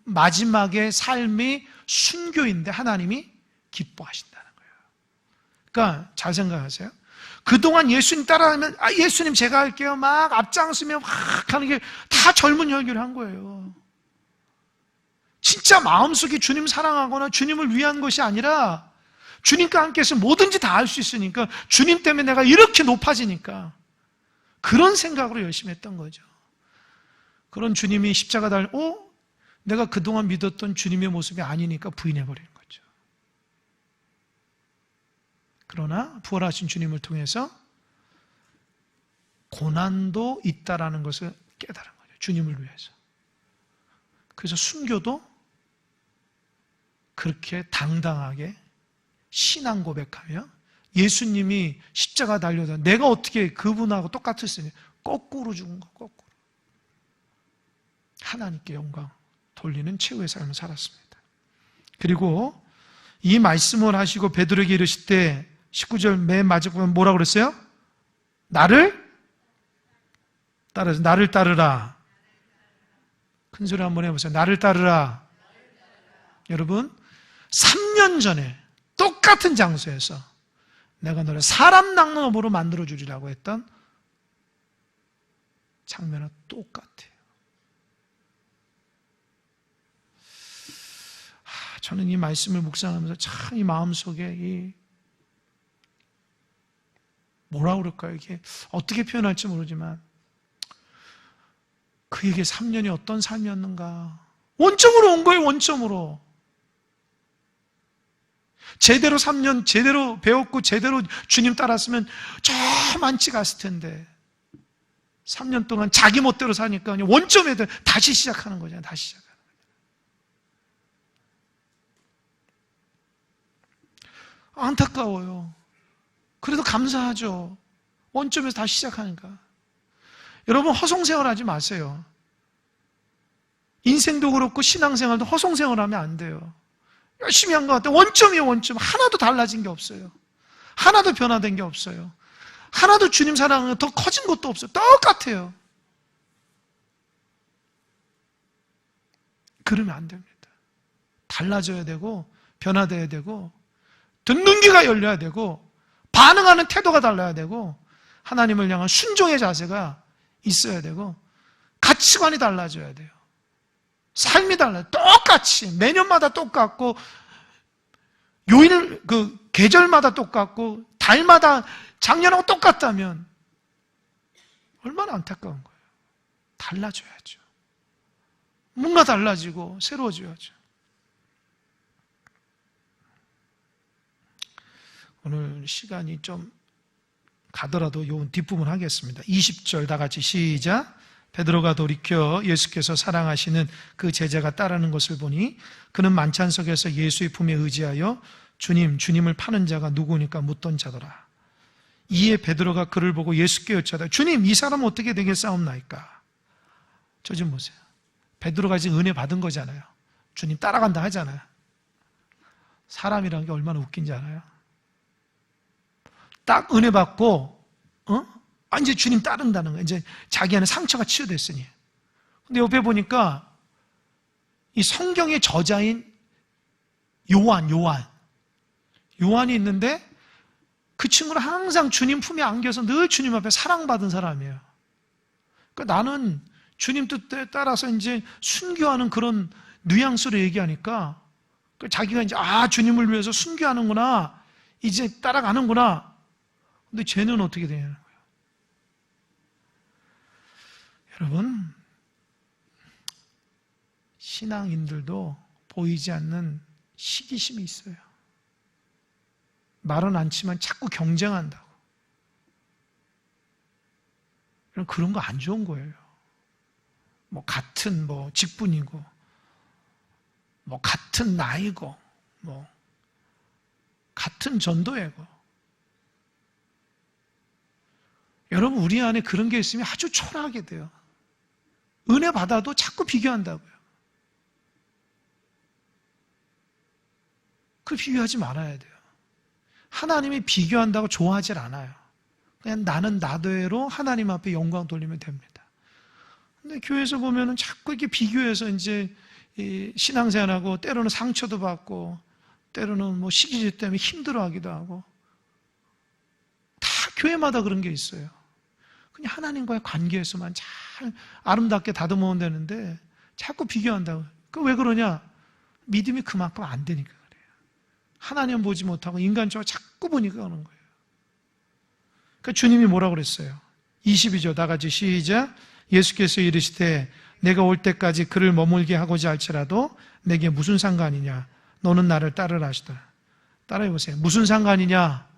마지막의 삶이 순교인데 하나님이 기뻐하신다는 거예요. 그러니까 잘 생각하세요. 그동안 예수님 따라하면 예수님 제가 할게요 막 앞장서며 막 하는 게 다 젊은 혈기를 한 거예요. 진짜 마음속에 주님 사랑하거나 주님을 위한 것이 아니라 주님과 함께 있으면 뭐든지 다 할 수 있으니까 주님 때문에 내가 이렇게 높아지니까 그런 생각으로 열심히 했던 거죠. 그런 주님이 십자가 내가 그동안 믿었던 주님의 모습이 아니니까 부인해버리는 거죠. 그러나 부활하신 주님을 통해서 고난도 있다라는 것을 깨달은 거죠. 주님을 위해서. 그래서 순교도 그렇게 당당하게 신앙 고백하며 예수님이 십자가 달려서 내가 어떻게 그분하고 똑같았으니 거꾸로 죽은 거 거꾸로. 하나님께 영광 돌리는 최후의 삶을 살았습니다. 그리고 이 말씀을 하시고 베드로에게 이르실 때 19절 맨 마지막에 뭐라고 그랬어요? 나를 따르라. 큰 소리 한번 해보세요. 나를 따르라. 여러분 3년 전에 똑같은 장소에서 내가 너를 사람 낚는 업으로 만들어주리라고 했던 장면은 똑같아요. 저는 이 말씀을 묵상하면서 참 이 마음속에 뭐라 그럴까요? 이게 어떻게 표현할지 모르지만 그에게 3년이 어떤 삶이었는가. 원점으로 온 거예요, 원점으로. 제대로 3년 제대로 배웠고 제대로 주님 따랐으면 저 많지 갔을 텐데 3년 동안 자기 멋대로 사니까 원점에 다시 시작하는 거잖아요. 다시 시작하는 거잖아요. 안타까워요. 그래도 감사하죠. 원점에서 다시 시작하니까. 여러분 허송세월하지 마세요. 인생도 그렇고 신앙생활도 허송세월하면 안 돼요. 열심히 한 것 같아요. 원점이에요, 원점. 하나도 달라진 게 없어요. 하나도 변화된 게 없어요. 하나도 주님 사랑은 더 커진 것도 없어요. 똑같아요. 그러면 안 됩니다. 달라져야 되고 변화돼야 되고 듣는 귀가 열려야 되고 반응하는 태도가 달라야 되고 하나님을 향한 순종의 자세가 있어야 되고 가치관이 달라져야 돼요. 삶이 달라요. 똑같이 매년마다 똑같고 요일 계절마다 똑같고 달마다 작년하고 똑같다면 얼마나 안타까운 거예요. 달라져야죠. 뭔가 달라지고 새로워져야죠. 오늘 시간이 좀 가더라도 요 뒷부분 하겠습니다. 20절 다 같이 시작. 베드로가 돌이켜 예수께서 사랑하시는 그 제자가 따르는 것을 보니 그는 만찬석에서 예수의 품에 의지하여 주님을 파는 자가 누구니까 묻던 자더라. 이에 베드로가 그를 보고 예수께 여쭤다. 주님, 이 사람은 어떻게 되겠사옵나이까? 저 좀 보세요. 베드로가 지금 은혜 받은 거잖아요. 주님 따라간다 하잖아요. 사람이라는 게 얼마나 웃긴지 알아요? 딱 은혜 받고 이제 주님 따른다는 거예요. 이제 자기 안에 상처가 치유됐으니. 근데 옆에 보니까 이 성경의 저자인 요한이 있는데 그 친구는 항상 주님 품에 안겨서 늘 주님 앞에 사랑받은 사람이에요. 그러니까 나는 주님 뜻에 따라서 이제 순교하는 그런 뉘앙스로 얘기하니까 자기가 이제 주님을 위해서 순교하는구나, 이제 따라가는구나. 근데 쟤는 어떻게 되냐는 거예요. 여러분, 신앙인들도 보이지 않는 시기심이 있어요. 말은 않지만 자꾸 경쟁한다고. 그런 거 안 좋은 거예요. 같은 직분이고, 같은 나이고, 같은 전도회고. 여러분, 우리 안에 그런 게 있으면 아주 초라하게 돼요. 은혜 받아도 자꾸 비교한다고요. 그 비교하지 말아야 돼요. 하나님이 비교한다고 좋아하질 않아요. 그냥 나는 나대로 하나님 앞에 영광 돌리면 됩니다. 근데 교회에서 보면은 자꾸 이렇게 비교해서 이제 신앙생활하고 때로는 상처도 받고 때로는 시기질 때문에 힘들어하기도 하고 다 교회마다 그런 게 있어요. 그냥 하나님과의 관계에서만 잘 아름답게 다듬으면 되는데 자꾸 비교한다고. 왜 그러냐? 믿음이 그만큼 안 되니까 그래요. 하나님 보지 못하고 인간적으로 자꾸 보니까 그러는 거예요. 그러니까 주님이 뭐라고 그랬어요? 22절 다 같이 시작. 예수께서 이르시되 내가 올 때까지 그를 머물게 하고자 할지라도 내게 무슨 상관이냐? 너는 나를 따르라 하시더라. 따라해보세요. 무슨 상관이냐?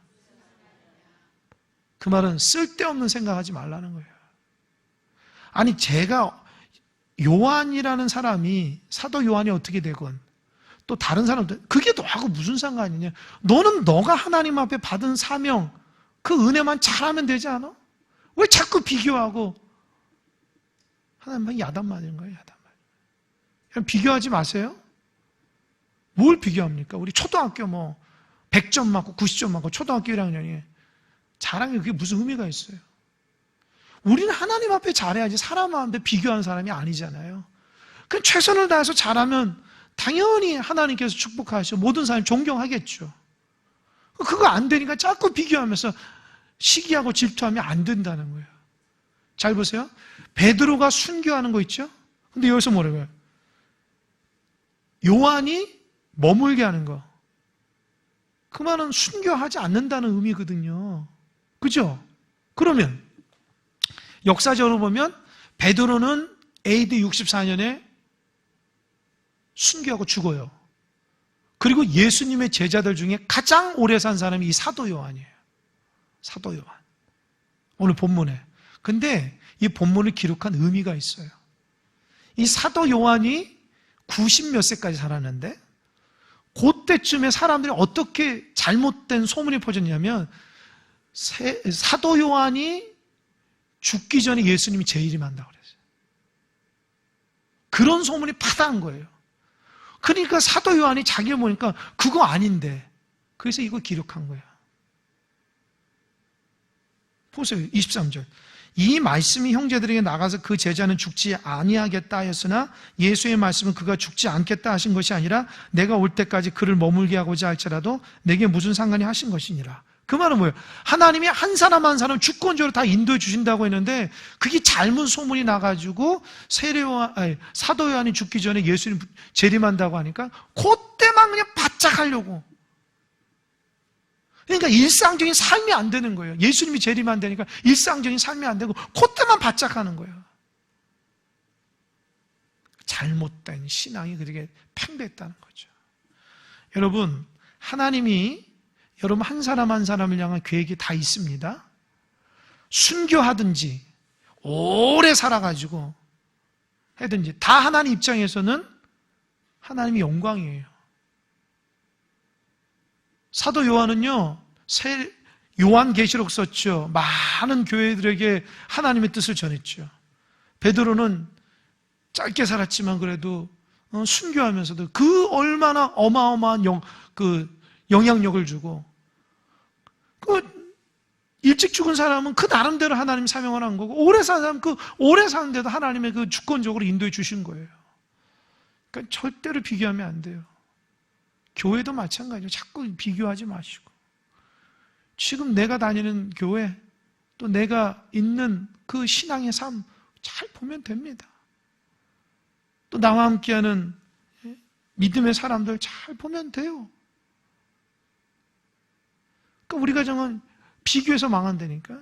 그 말은 쓸데없는 생각하지 말라는 거예요. 아니, 제가 요한이라는 사람이 사도 요한이 어떻게 되건 또 다른 사람들, 그게 너하고 무슨 상관이냐? 너는 너가 하나님 앞에 받은 사명, 그 은혜만 잘하면 되지 않아? 왜 자꾸 비교하고 하나님만 야단 맞는 거예요, 야단 맞는 거예요. 비교하지 마세요. 뭘 비교합니까? 우리 초등학교 100점 맞고 90점 맞고 초등학교 1학년이 잘하는 게 그게 무슨 의미가 있어요? 우리는 하나님 앞에 잘해야지 사람 앞에 비교하는 사람이 아니잖아요. 그럼 최선을 다해서 잘하면 당연히 하나님께서 축복하시고 모든 사람이 존경하겠죠. 그거 안 되니까 자꾸 비교하면서 시기하고 질투하면 안 된다는 거예요. 잘 보세요. 베드로가 순교하는 거 있죠? 근데 여기서 뭐라고요? 요한이 머물게 하는 거. 그 말은 순교하지 않는다는 의미거든요. 그죠? 그러면 역사적으로 보면 베드로는 AD 64년에 순교하고 죽어요. 그리고 예수님의 제자들 중에 가장 오래 산 사람이 이 사도 요한이에요. 사도 요한. 오늘 본문에. 근데 이 본문을 기록한 의미가 있어요. 이 사도 요한이 90 몇 세까지 살았는데 그때쯤에 사람들이 어떻게 잘못된 소문이 퍼졌냐면 사도 요한이 죽기 전에 예수님이 재림한다고 그랬어요. 그런 소문이 파다한 거예요. 그러니까 사도 요한이 자기를 보니까 그거 아닌데 그래서 이거 기록한 거야. 보세요. 23절. 이 말씀이 형제들에게 나가서 그 제자는 죽지 아니하겠다 하였으나 예수의 말씀은 그가 죽지 않겠다 하신 것이 아니라 내가 올 때까지 그를 머물게 하고자 할지라도 내게 무슨 상관이 하신 것이니라. 그 말은 뭐예요? 하나님이 한 사람 한 사람 주권적으로 다 인도해 주신다고 했는데 그게 잘못 소문이 나가지고 사도 요한이 죽기 전에 예수님 재림한다고 하니까 그때만 그냥 바짝 하려고. 그러니까 일상적인 삶이 안 되는 거예요. 예수님이 재림한다니까 일상적인 삶이 안 되고 그때만 바짝 하는 거예요. 잘못된 신앙이 그렇게 팽배했다는 거죠. 여러분, 하나님이 여러분 한 사람 한 사람을 향한 계획이 다 있습니다. 순교하든지 오래 살아가지고 하든지 다 하나님 입장에서는 하나님이 영광이에요. 사도 요한은요, 요한계시록 썼죠. 많은 교회들에게 하나님의 뜻을 전했죠. 베드로는 짧게 살았지만 그래도 순교하면서도 그 얼마나 어마어마한 영향력을 주고 일찍 죽은 사람은 그 나름대로 하나님 사명을 한 거고 오래 산 사람은 오래 사는데도 하나님의 주권적으로 인도해 주신 거예요. 그러니까 절대로 비교하면 안 돼요. 교회도 마찬가지예요. 자꾸 비교하지 마시고 지금 내가 다니는 교회 또 내가 있는 그 신앙의 삶 잘 보면 됩니다. 또 나와 함께하는 믿음의 사람들 잘 보면 돼요. 그러니까 우리가 정말 비교해서 망한다니까.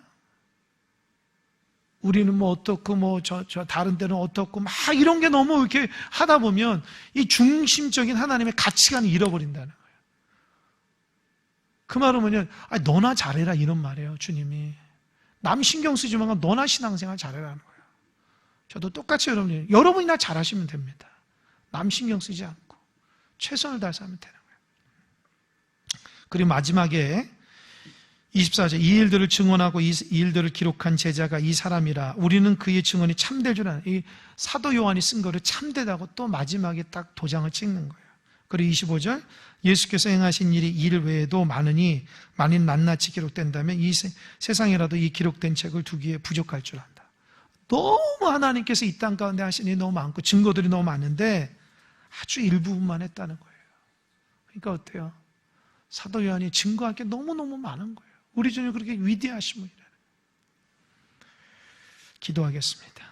우리는 뭐 어떻고 저 다른 데는 어떻고 막 이런 게 너무 이렇게 하다 보면 이 중심적인 하나님의 가치관을 잃어버린다는 거예요. 그 말은 뭐냐면 너나 잘해라 이런 말이에요. 주님이 남 신경 쓰지 말고 너나 신앙생활 잘해라는 거예요. 저도 똑같이 여러분이나 잘하시면 됩니다. 남 신경 쓰지 않고 최선을 다해서 하면 되는 거예요. 그리고 마지막에 24절 이 일들을 증언하고 이 일들을 기록한 제자가 이 사람이라 우리는 그의 증언이 참될 줄 아는 이 사도 요한이 쓴 거를 참되다고 또 마지막에 딱 도장을 찍는 거예요. 그리고 25절 예수께서 행하신 일이 일 외에도 많으니 만일 낱낱이 기록된다면 이 세상이라도 이 기록된 책을 두기에 부족할 줄 안다. 너무 하나님께서 이 땅 가운데 하신 일이 너무 많고 증거들이 너무 많은데 아주 일부분만 했다는 거예요. 그러니까 어때요? 사도 요한이 증거할 게 너무너무 많은 거예요. 우리 주님 그렇게 위대하심을 기도하겠습니다.